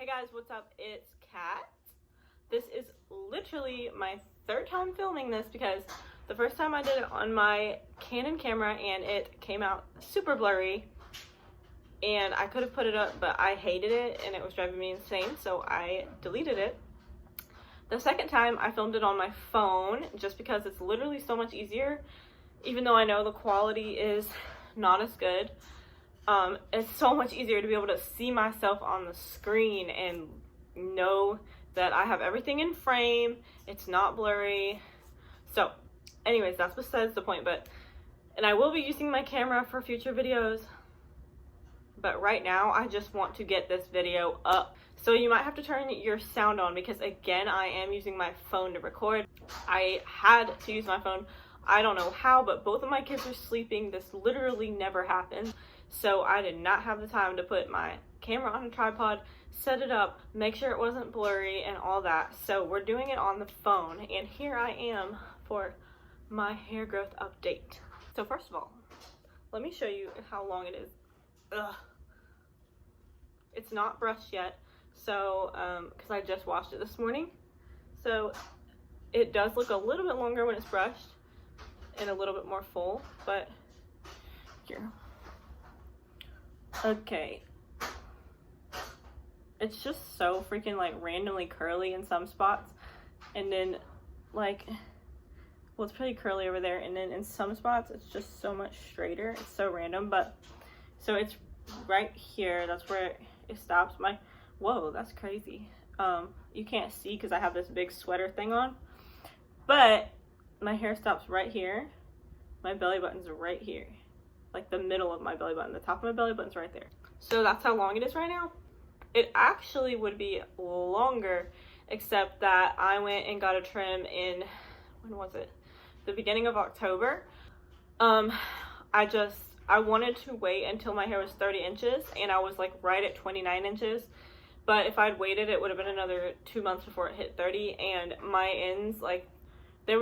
Hey guys, what's up? It's Kat. This is literally my third time filming this because the first time I did it on my Canon camera and it came out super blurry and I could have put it up, but I hated it and it was driving me insane, so I deleted it. The second time I filmed it on my phone just because it's literally so much easier, even though I know the quality is not as good. It's so much easier to be able to see myself on the screen and know that I have everything in frame, it's not blurry. So anyways, that's besides the point, and I will be using my camera for future videos, but right now I just want to get this video up. So you might have to turn your sound on because again, I am using my phone to record. I had to use my phone, I don't know how, but both of my kids are sleeping. This literally never happens. So I did not have the time to put my camera on a tripod, set it up, make sure it wasn't blurry and all that. So we're doing it on the phone, and here I am for my hair growth update. So first of all, let me show you how long it is. Ugh. It's not brushed yet, so because I just washed it this morning. So it does look a little bit longer when it's brushed and a little bit more full, but here. Okay, it's just so freaking like randomly curly in some spots, and then like, well, it's pretty curly over there, and then in some spots it's just so much straighter. It's so random, but so it's right here, that's where it stops. Whoa, that's crazy. You can't see because I have this big sweater thing on, but my hair stops right here. My belly button's right here, like the middle of my belly button. The top of my belly button's right there. So that's how long it is right now. It actually would be longer, except that I went and got a trim in, when was it? The beginning of October. I wanted to wait until my hair was 30 inches and I was like right at 29 inches. But if I'd waited, it would have been another 2 months before it hit 30, and my ends, like, they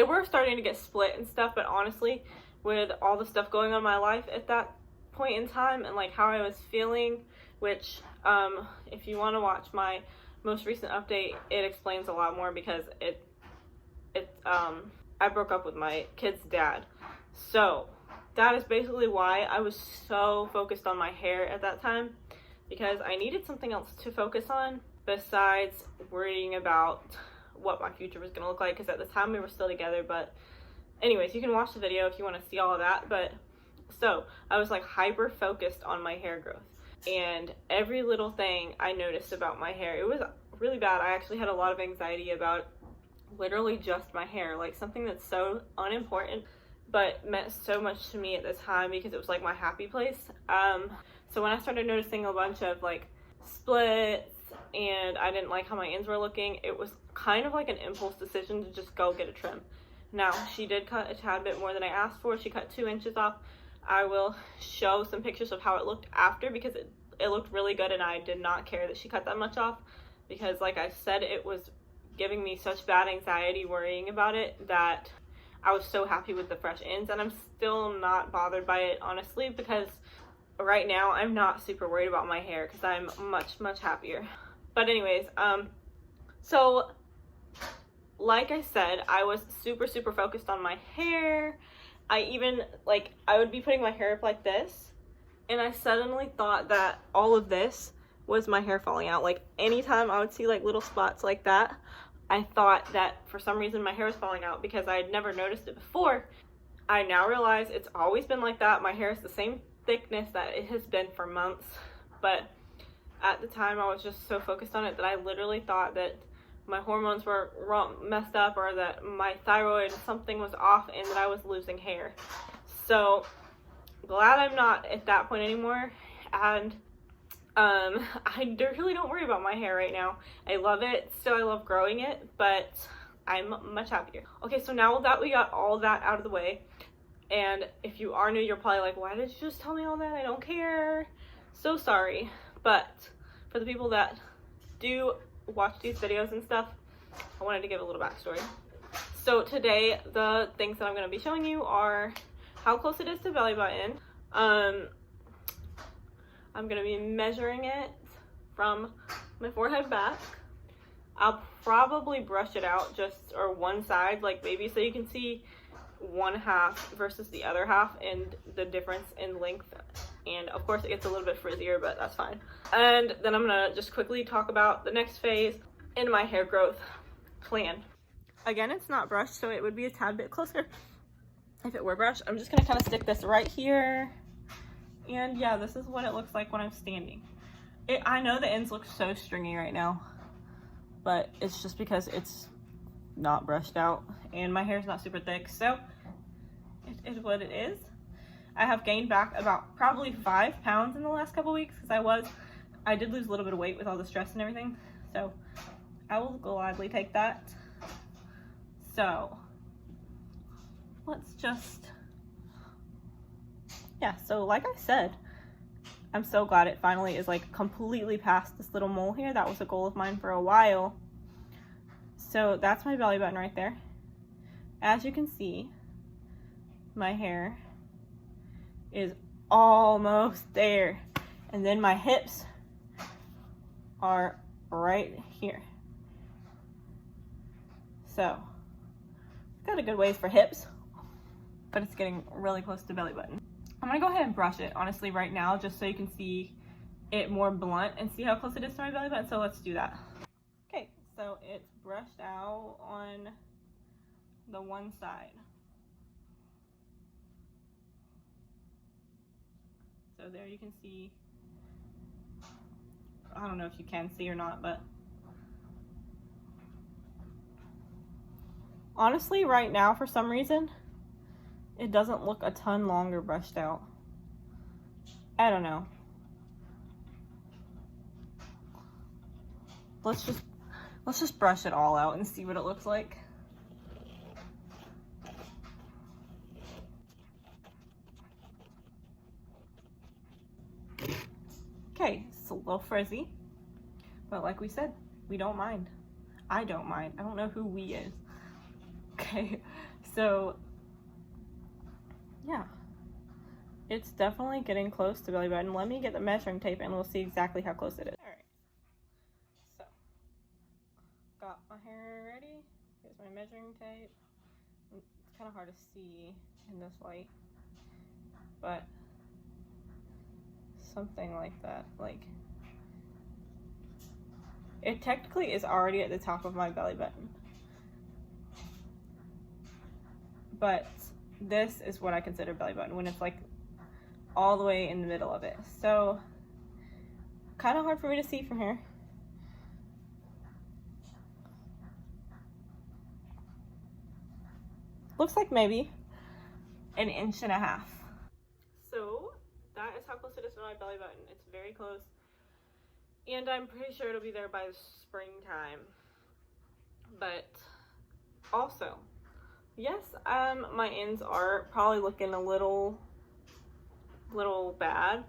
were starting to get split and stuff, but honestly, with all the stuff going on in my life at that point in time and like how I was feeling, which if you want to watch my most recent update, it explains a lot more because I broke up with my kid's dad. So that is basically why I was so focused on my hair at that time, because I needed something else to focus on besides worrying about what my future was going to look like, because at the time we were still together. But anyways, you can watch the video if you want to see all of that. But so I was like hyper focused on my hair growth, and every little thing I noticed about my hair, it was really bad. I actually had a lot of anxiety about literally just my hair, like something that's so unimportant but meant so much to me at the time because it was like my happy place. So when I started noticing a bunch of like splits and I didn't like how my ends were looking, it was kind of like an impulse decision to just go get a trim. Now, she did cut a tad bit more than I asked for. She cut 2 inches off. I will show some pictures of how it looked after because it looked really good, and I did not care that she cut that much off because, like I said, it was giving me such bad anxiety worrying about it that I was so happy with the fresh ends, and I'm still not bothered by it, honestly, because right now I'm not super worried about my hair because I'm much happier. But anyways, so like I said, I was super focused on my hair. I even, like, I would be putting my hair up like this, and I suddenly thought that all of this was my hair falling out. Like, anytime I would see like little spots like that, I thought that for some reason my hair was falling out because I had never noticed it before. I now realize it's always been like that. My hair is the same thickness that it has been for months, but at the time I was just so focused on it that I literally thought that my hormones were messed up, or that my thyroid, something was off, and that I was losing hair. So glad I'm not at that point anymore, and I really don't worry about my hair right now. I love it, still I love growing it, but I'm much happier. Okay, so now that we got all that out of the way, and if you are new, you're probably like, why did you just tell me all that? I don't care. So sorry. But for the people that do watch these videos and stuff, I wanted to give a little backstory. So today, the things that I'm going to be showing you are how close it is to belly button, I'm gonna be measuring it from my forehead back. I'll probably brush it out or one side, like maybe so you can see one half versus the other half and the difference in length. And of course it gets a little bit frizzier, but that's fine. And then I'm gonna just quickly talk about the next phase in my hair growth plan. Again, it's not brushed, so it would be a tad bit closer if it were brushed. I'm just gonna kind of stick this right here. And yeah, this is what it looks like when I'm standing. I know the ends look so stringy right now, but it's just because it's not brushed out and my hair's not super thick, so it is what it is. I have gained back about probably 5 pounds in the last couple weeks because I did lose a little bit of weight with all the stress and everything, so I will gladly take that. So let's just, yeah, so like I said, I'm so glad it finally is like completely past this little mole here. That was a goal of mine for a while. So that's my belly button right there. As you can see, my hair is almost there. And then my hips are right here. So, got a good ways for hips, but it's getting really close to belly button. I'm gonna go ahead and brush it, honestly, right now, just so you can see it more blunt and see how close it is to my belly button, so let's do that. Okay, so it's brushed out on the one side. So there you can see, I don't know if you can see or not, but honestly, right now, for some reason, it doesn't look a ton longer brushed out. I don't know. Let's just brush it all out and see what it looks like. Okay, it's a little frizzy, but like we said, we don't mind. I don't mind. I don't know who we is. Okay, so yeah, it's definitely getting close to belly button. Let me get the measuring tape and we'll see exactly how close it is. All right, so got my hair ready. Here's my measuring tape. It's kind of hard to see in this light, but something like that. Like, it technically is already at the top of my belly button, but this is what I consider belly button when it's like all the way in the middle of it. So kind of hard for me to see from here. Looks like maybe an inch and a half. So that is how close it is to my belly button. It's very close, and I'm pretty sure it'll be there by springtime. But also, yes, my ends are probably looking a little bad,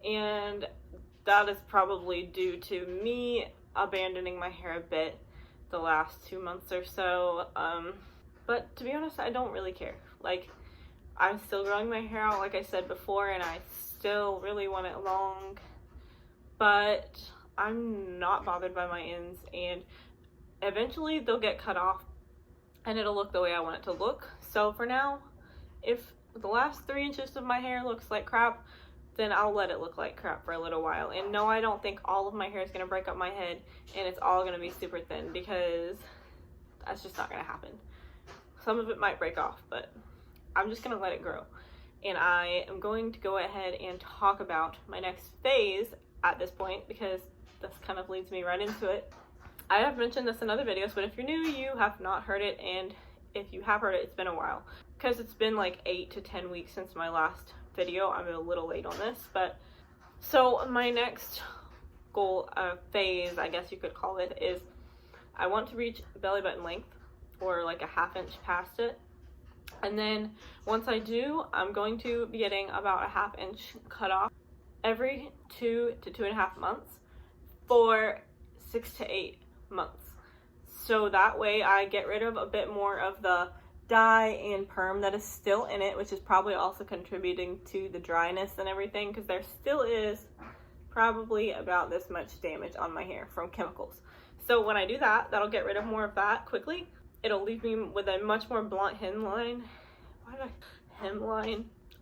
and that is probably due to me abandoning my hair a bit the last 2 months or so. But to be honest, I don't really care. Like, I'm still growing my hair out, like I said before, and I still really want it long, but I'm not bothered by my ends, and eventually they'll get cut off and it'll look the way I want it to look. So for now, if the last 3 inches of my hair looks like crap, then I'll let it look like crap for a little while. And no, I don't think all of my hair is going to break up my head and it's all going to be super thin, because that's just not going to happen. Some of it might break off, but I'm just going to let it grow. And I am going to go ahead and talk about my next phase at this point, because this kind of leads me right into it. I have mentioned this in other videos, but if you're new, you have not heard it, and if you have heard it, it's been a while, because it's been like 8 to 10 weeks since my last video. I'm a little late on this, but so my next goal, phase, I guess you could call it, is I want to reach belly button length, or like a 1/2 inch past it. And then once I do, I'm going to be getting about a 1/2 inch cut off every 2 to 2.5 months for 6 to 8 months. So that way I get rid of a bit more of the dye and perm that is still in it, which is probably also contributing to the dryness and everything, because there still is probably about this much damage on my hair from chemicals. So when I do that, that'll get rid of more of that quickly. It'll leave me with a much more blunt hemline.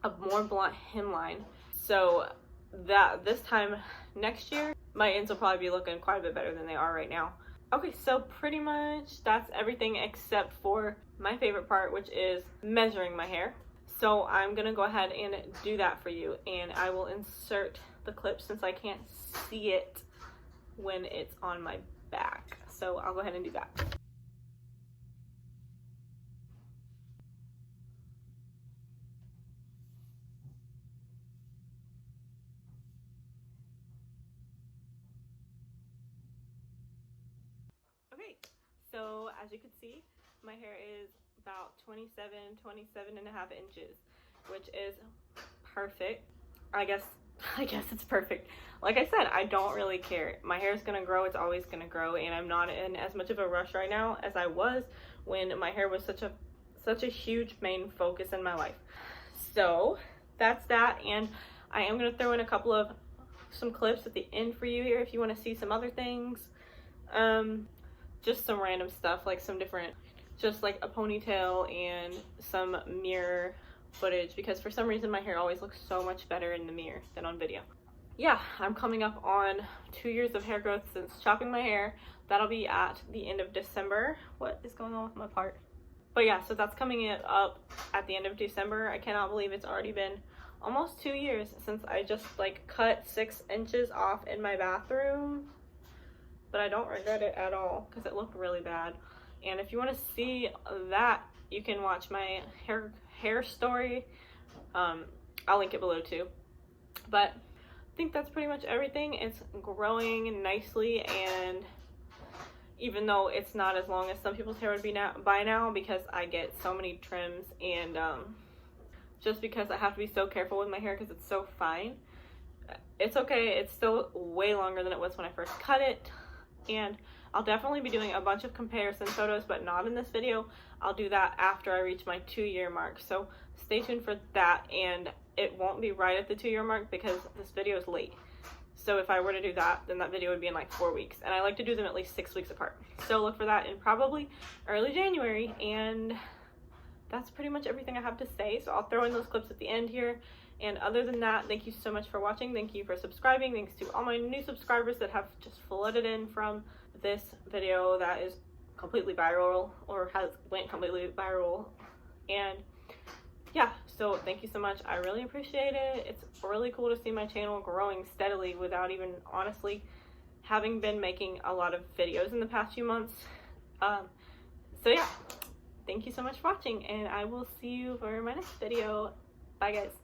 A more blunt hemline. So that this time next year, my ends will probably be looking quite a bit better than they are right now. Okay, so pretty much that's everything except for my favorite part, which is measuring my hair. So I'm gonna go ahead and do that for you, and I will insert the clip since I can't see it when it's on my back. So I'll go ahead and do that. Okay, so as you can see, my hair is about 27 and a half inches, which is perfect. I guess it's perfect. Like I said, I don't really care. My hair is gonna grow, it's always gonna grow, and I'm not in as much of a rush right now as I was when my hair was such a huge main focus in my life. So that's that, and I am gonna throw in some clips at the end for you here if you want to see some other things. Just some random stuff, like some different, just like a ponytail and some mirror footage, because for some reason my hair always looks so much better in the mirror than on video. Yeah, I'm coming up on 2 years of hair growth since chopping my hair. That'll be at the end of December. What is going on with my part? But yeah, so that's coming up at the end of December. I cannot believe it's already been almost 2 years since I just like cut 6 inches off in my bathroom. But I don't regret it at all because it looked really bad. And if you want to see that, you can watch my hair story. I'll link it below too. But I think that's pretty much everything. It's growing nicely, and even though it's not as long as some people's hair would be by now, because I get so many trims, and just because I have to be so careful with my hair because it's so fine, it's okay. It's still way longer than it was when I first cut it. And I'll definitely be doing a bunch of comparison photos, but not in this video. I'll do that after I reach my 2-year mark. So stay tuned for that, and it won't be right at the 2-year mark because this video is late. So if I were to do that, then that video would be in like 4 weeks. And I like to do them at least 6 weeks apart. So look for that in probably early January. And that's pretty much everything I have to say. So I'll throw in those clips at the end here. And other than that, thank you so much for watching. Thank you for subscribing. Thanks to all my new subscribers that have just flooded in from this video that is completely viral, or went completely viral. And yeah, so thank you so much. I really appreciate it. It's really cool to see my channel growing steadily without even honestly having been making a lot of videos in the past few months. So yeah, thank you so much for watching, and I will see you for my next video. Bye guys.